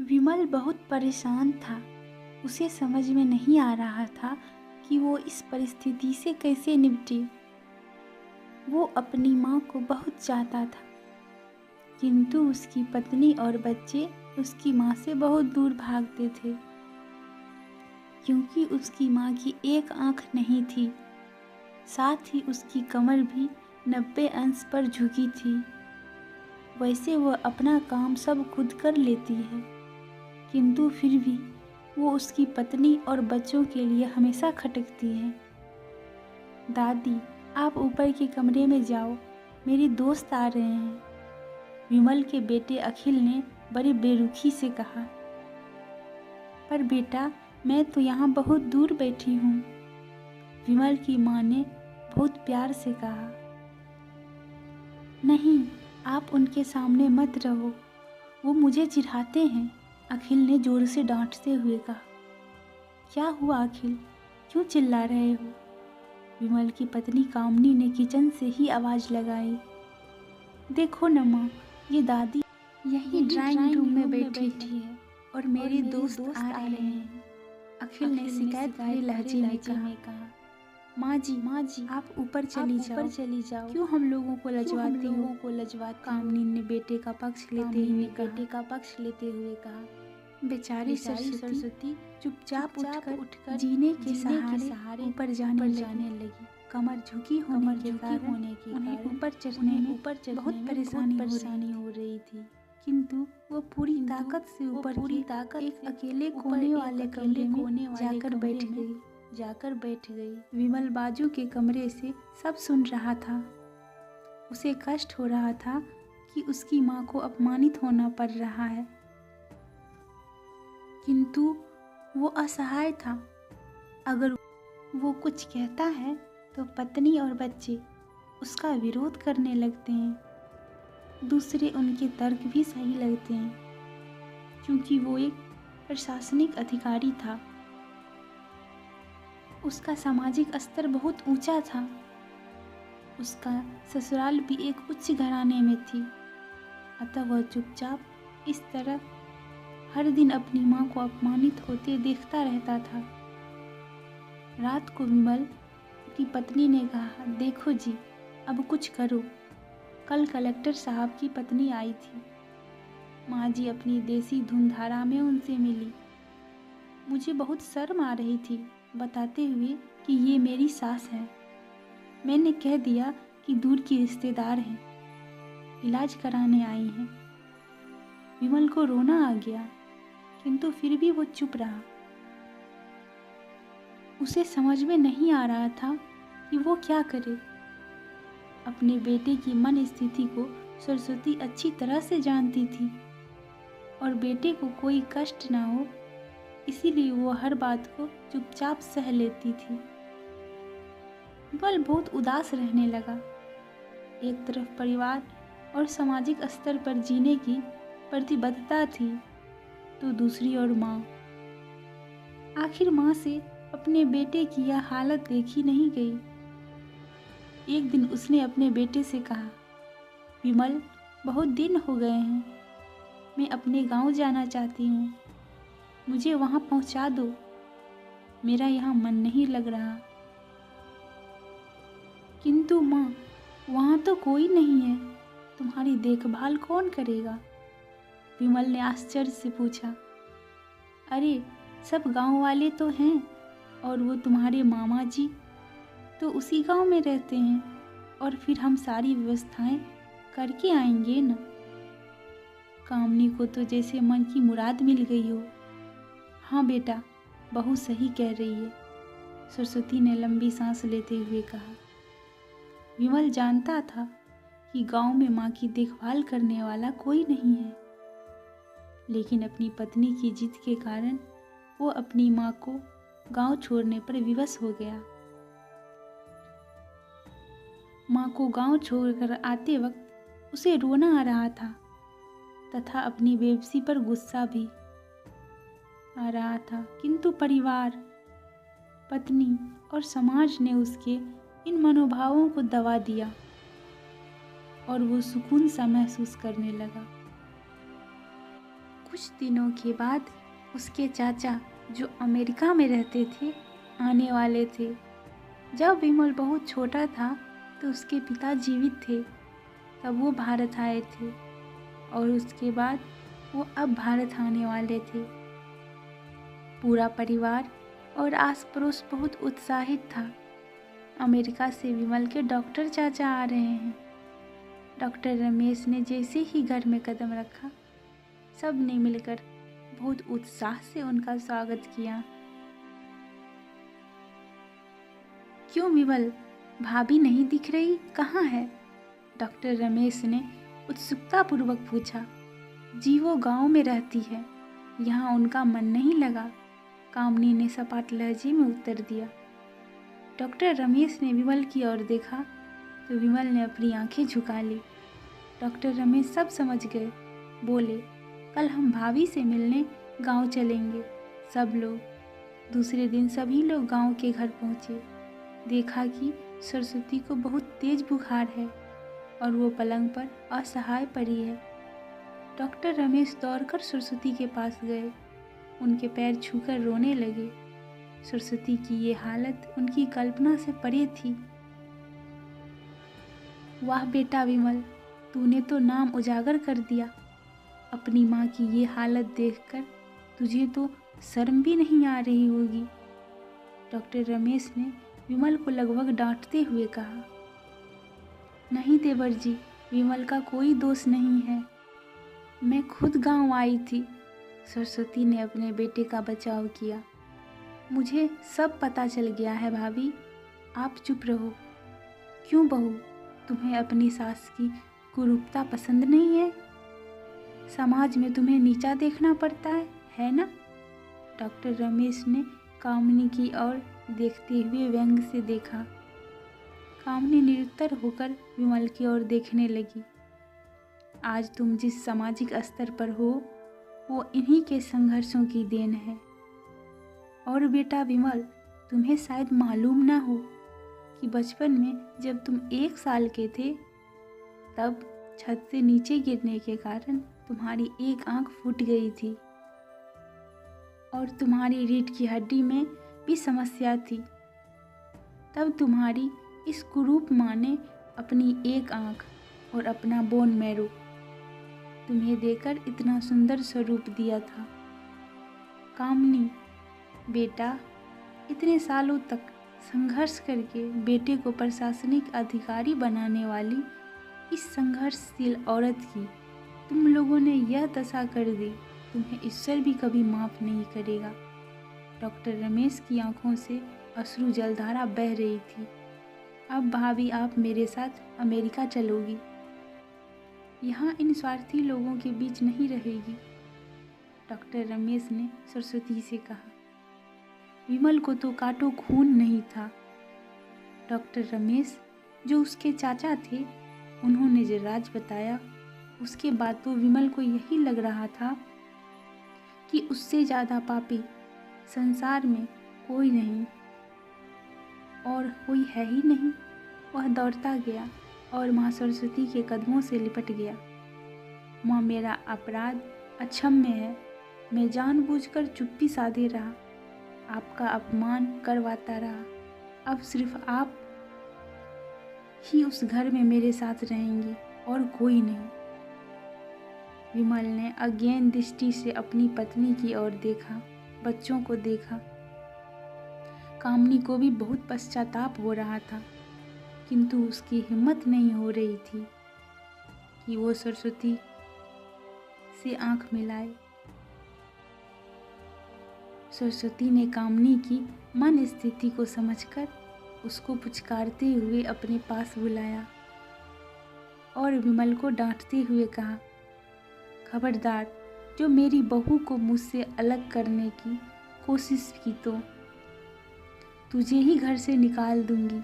विमल बहुत परेशान था। उसे समझ में नहीं आ रहा था कि वो इस परिस्थिति से कैसे निपटे। वो अपनी माँ को बहुत चाहता था, किंतु उसकी पत्नी और बच्चे उसकी माँ से बहुत दूर भागते थे, क्योंकि उसकी माँ की एक आँख नहीं थी। साथ ही उसकी कमर भी 90 अंश पर झुकी थी। वैसे वह अपना काम सब खुद कर लेती है, किंतु फिर भी वो उसकी पत्नी और बच्चों के लिए हमेशा खटकती है। दादी, आप ऊपर के कमरे में जाओ, मेरे दोस्त आ रहे हैं, विमल के बेटे अखिल ने बड़ी बेरुखी से कहा। पर बेटा, मैं तो यहाँ बहुत दूर बैठी हूँ, विमल की माँ ने बहुत प्यार से कहा। नहीं, आप उनके सामने मत रहो, वो मुझे चिढ़ाते हैं, अखिल ने जोर से डांटते हुए कहा। क्या हुआ अखिल, क्यों चिल्ला रहे हो? विमल की पत्नी कामनी ने किचन से ही आवाज़ लगाई। देखो न माँ, ये दादी यही ड्राइंग रूम में बैठी है और मेरे दोस्त आ रहे हैं, अखिल ने शिकायत भरे लहजे में कहा। माँ जी, आप ऊपर चली जाओ, क्यों हम लोगों को लजवाती हो? कामनी ने बेटे का पक्ष लेते हुए कहा। बेचारी सरस्वती चुपचाप उठकर जीने के सहारे ऊपर जाने लगी। कमर झुकी होने के कारण उन्हें ऊपर चढ़ने में बहुत परेशानी हो रही थी, किंतु वो पूरी ताकत से ऊपर एक अकेले कोने वाले कमरे में जाकर बैठ गई। विमल बाजू के कमरे से सब सुन रहा था। उसे कष्ट हो रहा था कि उसकी माँ को अपमानित होना पड़ रहा है, किंतु वो असहाय था। अगर वो कुछ कहता है तो पत्नी और बच्चे उसका विरोध करने लगते हैं। दूसरे उनके तर्क भी सही लगते हैं, क्योंकि वो एक प्रशासनिक अधिकारी था। उसका सामाजिक स्तर बहुत ऊंचा था। उसका ससुराल भी एक उच्च घराने में थी, अतः वह चुपचाप इस तरह हर दिन अपनी माँ को अपमानित होते देखता रहता था। रात को विमल की पत्नी ने कहा, देखो जी, अब कुछ करो। कल कलेक्टर साहब की पत्नी आई थी। माँ जी अपनी देसी धुनधारा में उनसे मिली। मुझे बहुत शर्म आ रही थी बताते हुए कि ये मेरी सास है। मैंने कह दिया कि दूर की रिश्तेदार हैं, इलाज कराने आई हैं। विमल को रोना आ गया, किंतु फिर भी वो चुप रहा। उसे समझ में नहीं आ रहा था कि वो क्या करे। अपने बेटे की मन स्थिति को सरस्वती अच्छी तरह से जानती थी और बेटे को कोई कष्ट ना हो, इसीलिए वो हर बात को चुपचाप सह लेती थी। विमल बहुत उदास रहने लगा। एक तरफ परिवार और सामाजिक स्तर पर जीने की प्रतिबद्धता थी, तो दूसरी ओर माँ। आखिर माँ से अपने बेटे की यह हालत देखी नहीं गई। एक दिन उसने अपने बेटे से कहा, विमल, बहुत दिन हो गए हैं, मैं अपने गांव जाना चाहती हूँ, मुझे वहाँ पहुँचा दो, मेरा यहाँ मन नहीं लग रहा। किंतु माँ, वहाँ तो कोई नहीं है, तुम्हारी देखभाल कौन करेगा? विमल ने आश्चर्य से पूछा। अरे, सब गांव वाले तो हैं, और वो तुम्हारे मामा जी तो उसी गांव में रहते हैं, और फिर हम सारी व्यवस्थाएं करके आएंगे न। कामनी को तो जैसे मन की मुराद मिल गई हो। हाँ बेटा, बहू सही कह रही है, सरस्वती ने लंबी सांस लेते हुए कहा। विमल जानता था कि गांव में माँ की देखभाल करने वाला कोई नहीं है, लेकिन अपनी पत्नी की जिद के कारण वो अपनी माँ को गांव छोड़ने पर विवश हो गया। माँ को गांव छोड़कर आते वक्त उसे रोना आ रहा था तथा अपनी बेबसी पर गुस्सा भी आ रहा था, किंतु परिवार, पत्नी और समाज ने उसके इन मनोभावों को दबा दिया और वो सुकून सा महसूस करने लगा। कुछ दिनों के बाद उसके चाचा, जो अमेरिका में रहते थे, आने वाले थे। जब विमल बहुत छोटा था तो उसके पिता जीवित थे, तब वो भारत आए थे और उसके बाद वो अब भारत आने वाले थे। पूरा परिवार और आस पड़ोस बहुत उत्साहित था। अमेरिका से विमल के डॉक्टर चाचा आ रहे हैं। डॉक्टर रमेश ने जैसे ही घर में कदम रखा, सब ने मिलकर बहुत उत्साह से उनका स्वागत किया। क्यों विमल, भाभी नहीं दिख रही, कहाँ है? डॉक्टर रमेश ने उत्सुकतापूर्वक पूछा। जी वो गांव में रहती है, यहाँ उनका मन नहीं लगा, कामनी ने सपाट लहजे में उत्तर दिया। डॉक्टर रमेश ने विमल की ओर देखा तो विमल ने अपनी आंखें झुका ली। डॉक्टर रमेश सब समझ गए, बोले, कल हम भाभी से मिलने गांव चलेंगे। सब लोग। दूसरे दिन सभी लोग गांव के घर पहुंचे। देखा कि सरस्वती को बहुत तेज बुखार है और वो पलंग पर असहाय पड़ी है। डॉक्टर रमेश दौड़कर सरस्वती के पास गए, उनके पैर छूकर रोने लगे। सरस्वती की ये हालत उनकी कल्पना से परे थी। वाह बेटा विमल, तूने तो नाम उजागर कर दिया। अपनी माँ की ये हालत देखकर तुझे तो शर्म भी नहीं आ रही होगी। डॉक्टर रमेश ने विमल को लगभग डांटते हुए कहा। नहीं देवर जी, विमल का कोई दोष नहीं है, मैं खुद गांव आई थी। सरस्वती ने अपने बेटे का बचाव किया। मुझे सब पता चल गया है भाभी, आप चुप रहो। क्यों बहू, तुम्हें अपनी सास की कुरूपता पसंद नहीं है? समाज में तुम्हें नीचा देखना पड़ता है ना? डॉक्टर रमेश ने कामनी की ओर देखते हुए व्यंग से देखा। कामनी निरुत्तर होकर विमल की ओर देखने लगी। आज तुम जिस सामाजिक स्तर पर हो, वो इन्हीं के संघर्षों की देन है। और बेटा विमल, तुम्हें शायद मालूम ना हो कि बचपन में जब तुम 1 साल के थे, तब छत से नीचे गिरने के कारण तुम्हारी एक आंख फूट गई थी और तुम्हारी रीढ़ की हड्डी में भी समस्या थी। तब तुम्हारी इस कुरूप माँ ने अपनी एक आंख और अपना बोन मैरो तुम्हें देकर इतना सुंदर स्वरूप दिया था। कामनी, बेटा, इतने सालों तक संघर्ष करके बेटे को प्रशासनिक अधिकारी बनाने वाली इस संघर्षशील औरत की तुम लोगों ने यह दशा कर दी, तुम्हें ईश्वर भी कभी माफ़ नहीं करेगा। डॉक्टर रमेश की आंखों से अश्रु जलधारा बह रही थी। अब भाभी आप मेरे साथ अमेरिका चलोगी, यहाँ इन स्वार्थी लोगों के बीच नहीं रहेगी। डॉक्टर रमेश ने सरस्वती से कहा। विमल को तो काटो खून नहीं था। डॉक्टर रमेश, जो उसके चाचा थे, उन्होंने जो राज बताया, उसके बाद तो विमल को यही लग रहा था कि उससे ज़्यादा पापी संसार में कोई नहीं और कोई है ही नहीं। वह दौड़ता गया और माँ सरस्वती के कदमों से लिपट गया। माँ, मेरा अपराध अक्षम्य है, मैं जानबूझकर चुप्पी साधे रहा, आपका अपमान करवाता रहा। अब सिर्फ आप ही उस घर में मेरे साथ रहेंगी और कोई नहीं। विमल ने अज्ञान दृष्टि से अपनी पत्नी की ओर देखा, बच्चों को देखा। कामनी को भी बहुत पश्चाताप हो रहा था, किंतु उसकी हिम्मत नहीं हो रही थी कि वो सरस्वती से आंख मिलाए। सरस्वती ने कामनी की मन स्थिति को समझकर उसको पुचकारते हुए अपने पास बुलाया और विमल को डांटते हुए कहा, खबरदार, जो मेरी बहू को मुझसे अलग करने की कोशिश की तो तुझे ही घर से निकाल दूंगी।